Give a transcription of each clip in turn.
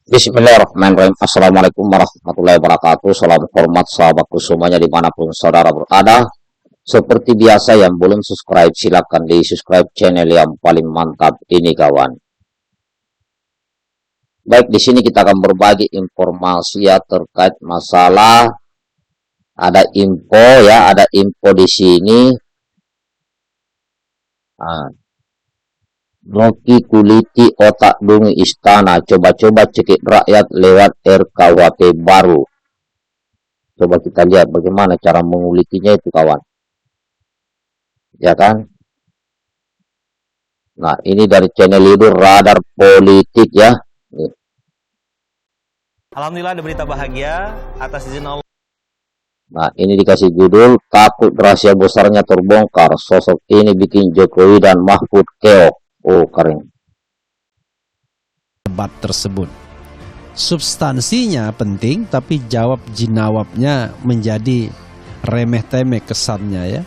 Bismillahirrahmanirrahim. Assalamualaikum warahmatullahi wabarakatuh. Salam hormat sahabatku semuanya dimanapun saudara berada. Seperti biasa yang belum subscribe silahkan di subscribe channel yang paling mantap ini kawan. Baik, di sini kita akan berbagi informasi ya terkait masalah ada info di sini. Rocky kuliti otak dungu istana, coba-coba cekik rakyat lewat RKUHP baru. Coba kita lihat bagaimana cara mengulitinya itu kawan. Ya kan? Nah, ini dari channel itu Radar Politik ya. Alhamdulillah ada berita bahagia atas izin Allah. Nah, ini dikasih judul takut rahasia besarnya terbongkar. Sosok ini bikin Jokowi dan Mahfud keok. Oh, keren. Debat tersebut substansinya penting, tapi jawab jinawabnya menjadi remeh-temeh kesannya ya.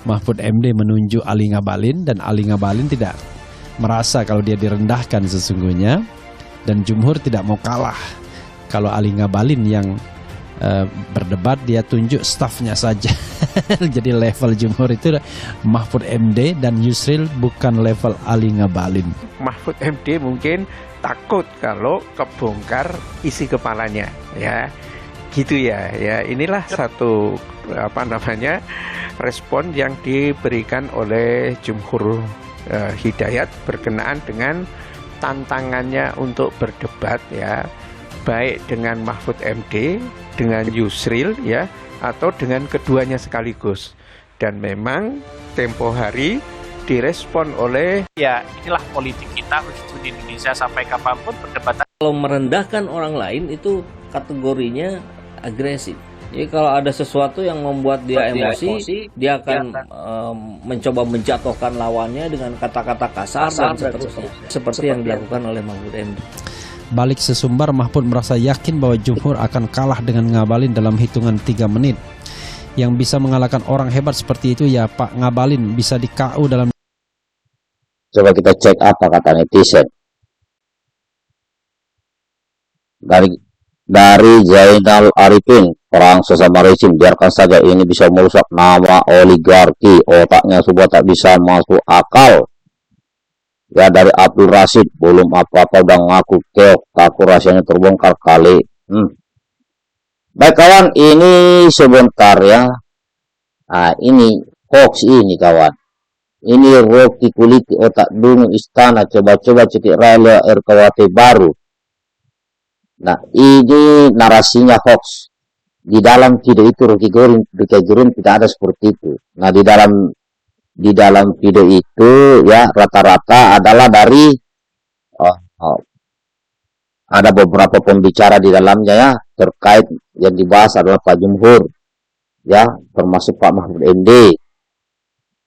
Mahfud MD menunjuk Ali Ngabalin, dan Ali Ngabalin tidak merasa kalau dia direndahkan sesungguhnya, dan Jumhur tidak mau kalah kalau Ali Ngabalin yang berdebat, dia tunjuk stafnya saja. Jadi level Jumhur itu Mahfud MD dan Yusril, bukan level Ali Ngabalin. Mahfud MD mungkin takut kalau kebongkar isi kepalanya ya. Gitu ya. Ya, inilah satu respon yang diberikan oleh Jumhur Hidayat berkenaan dengan tantangannya untuk berdebat ya, baik dengan Mahfud MD, dengan Yusril ya, atau dengan keduanya sekaligus. Dan memang tempo hari direspon oleh ya, inilah politik kita begitu di Indonesia, sampai kapanpun perdebatan. Kalau merendahkan orang lain itu kategorinya agresif. Jadi kalau ada sesuatu yang membuat dia emosi, dia akan mencoba menjatuhkan lawannya dengan kata-kata kasar dan seterusnya. Seperti yang dilakukan oleh Mahfud MD. Balik sesumbar, Mahfud merasa yakin bahwa Jumhur akan kalah dengan Ngabalin dalam hitungan 3 menit. Yang bisa mengalahkan orang hebat seperti itu ya Pak Ngabalin, bisa di KU dalam. Coba kita cek apa kata netizen. Dari Zainal Arifin, perang sesama rezim, biarkan saja ini bisa merusak nama oligarki, otaknya semua tak bisa masuk akal. Ya, dari Abdul Rashid, belum apa-apa udah ngaku keok, takut rahasianya terbongkar kali. Baik kawan, ini sebentar ya. Nah, ini hoax ini kawan. Ini Rocky kuliti otak dungu istana, coba-coba cekik raya RKUHP baru. Nah, ini narasinya hoax. Di dalam video itu Rocky Gerung tidak ada seperti itu. Nah, di dalam video itu ya rata-rata adalah dari ada beberapa pembicara di dalamnya ya, terkait yang dibahas adalah Pak Jumhur ya, termasuk Pak Mahfud MD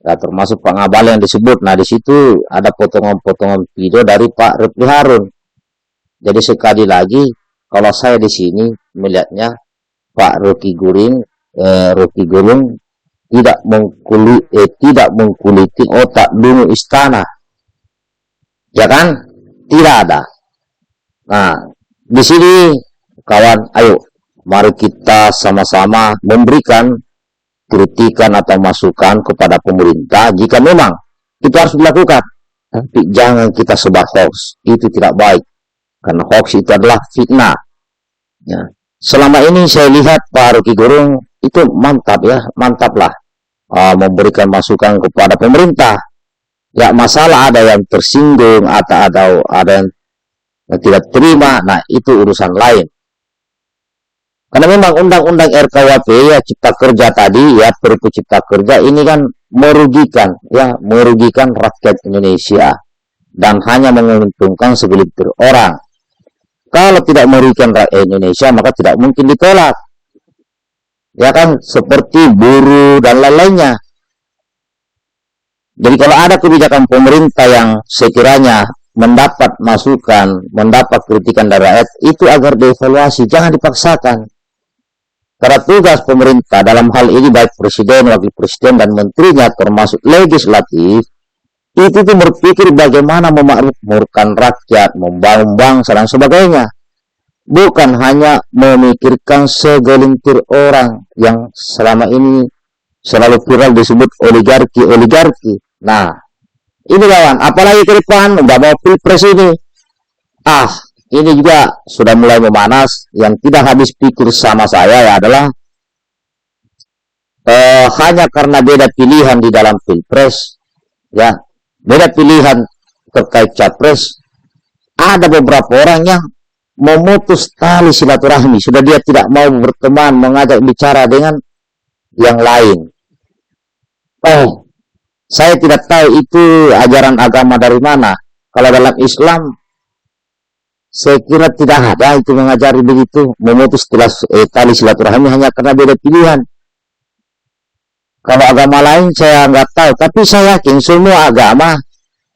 ya, termasuk Pak Ngabalin yang disebut. Nah, di situ ada potongan-potongan video dari Pak Refli Harun. Jadi sekali lagi, kalau saya di sini melihatnya Pak Rocky Gerung tidak mengkuliti otak dungu istana, ya kan? Tidak ada. Nah, di sini kawan, ayo mari kita sama-sama memberikan kritikan atau masukan kepada pemerintah jika memang itu harus dilakukan. Tapi jangan kita sebar hoax, itu tidak baik, karena hoax itu adalah fitnah. Ya. Selama ini saya lihat Pak Rocky Gerung itu mantaplah memberikan masukan kepada pemerintah. Ya, masalah ada yang tersinggung atau ada yang tidak terima, nah itu urusan lain. Karena memang undang-undang RKUHP ya, cipta kerja tadi ya, Perpu Cipta Kerja ini kan merugikan rakyat Indonesia dan hanya menguntungkan segelintir orang. Kalau tidak merugikan rakyat Indonesia maka tidak mungkin ditolak. Ya kan, seperti buruh dan lain-lainnya. Jadi kalau ada kebijakan pemerintah yang sekiranya mendapat masukan, mendapat kritikan dari rakyat, itu agar dievaluasi, jangan dipaksakan. Karena tugas pemerintah dalam hal ini baik presiden, wakil presiden, dan menterinya termasuk legislatif, itu tuh berpikir bagaimana memakmurkan rakyat, membangun bangsa dan sebagainya. bukan hanya memikirkan segelintir orang yang selama ini selalu viral disebut oligarki. Nah, ini kawan, apalagi ke depan udah mau pilpres ini. Ini juga sudah mulai memanas. Yang tidak habis pikir sama saya ya adalah hanya karena beda pilihan di dalam pilpres, ya, beda pilihan terkait capres, ada beberapa orang yang memutus tali silaturahmi, sudah dia tidak mau berteman, mengajak bicara dengan yang lain. Saya tidak tahu itu ajaran agama dari mana. Kalau dalam Islam, saya kira tidak ada itu mengajari begitu, memutus tali silaturahmi hanya karena beda pilihan. Kalau agama lain saya nggak tahu, tapi saya yakin semua agama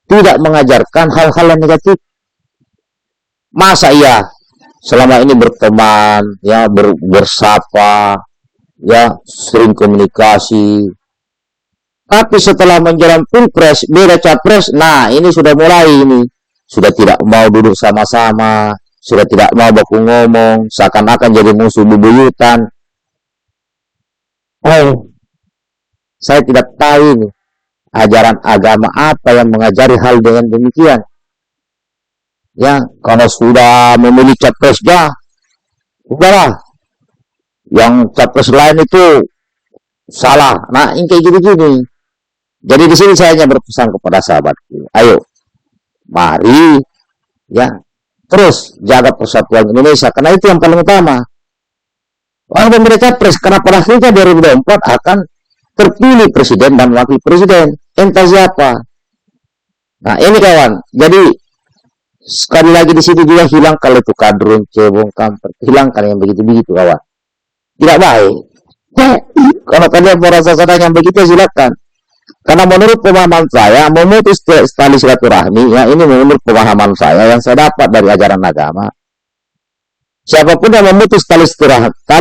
tidak mengajarkan hal-hal yang negatif. Masa iya selama ini berteman, ya, bersapa, ya, sering komunikasi. Tapi setelah menjelang pilpres, beda capres, nah ini sudah mulai ini. Sudah tidak mau duduk sama-sama, sudah tidak mau baku ngomong, seakan-akan jadi musuh bebuyutan. Saya tidak tahu ini ajaran agama apa yang mengajari hal dengan demikian. Ya, kalau sudah memilih capres ya, udahlah. Yang capres lain itu salah. Nah, ini kayak gini-gini. Jadi di sini saya hanya berpesan kepada sahabatku, ayo, mari, ya, terus jaga persatuan Indonesia, karena itu yang paling utama. Orang pemilih capres, karena pada akhirnya 2024 akan terpilih presiden dan wakil presiden, entah siapa. Nah, ini kawan, jadi sekali lagi di sini juga hilang kalau itu kadrun, cebong, kampret, hilangkan yang begitu-begitu kawan. Tidak baik. Kalau kalian merasa sedang yang begitu silakan. Karena menurut pemahaman saya, memutus tali silaturahmi, ya, ini menurut pemahaman saya yang saya dapat dari ajaran agama. Siapapun yang memutus tali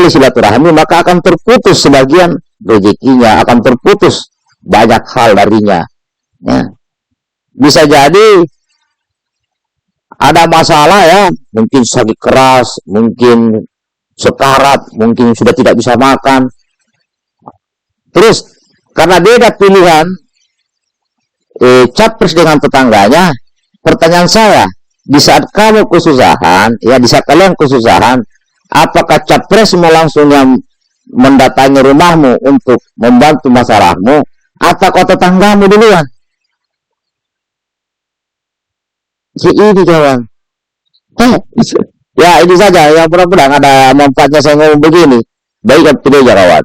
silaturahmi, maka akan terputus sebagian rezekinya, akan terputus banyak hal darinya. Ya. Bisa jadi ada masalah, ya, mungkin sakit keras, mungkin sekarat, mungkin sudah tidak bisa makan. Terus karena beda pilihan capres dengan tetangganya, pertanyaan saya, di saat kamu kesusahan, ya, di saat kalian kesusahan, apakah capres mau langsung yang mendatangi rumahmu untuk membantu masalahmu, atau tetanggamu duluan? Ini kawan. Ya, ini saja yang mudah-mudahan ada manfaatnya saya ngomong begini. Baik, tidak ya kawan.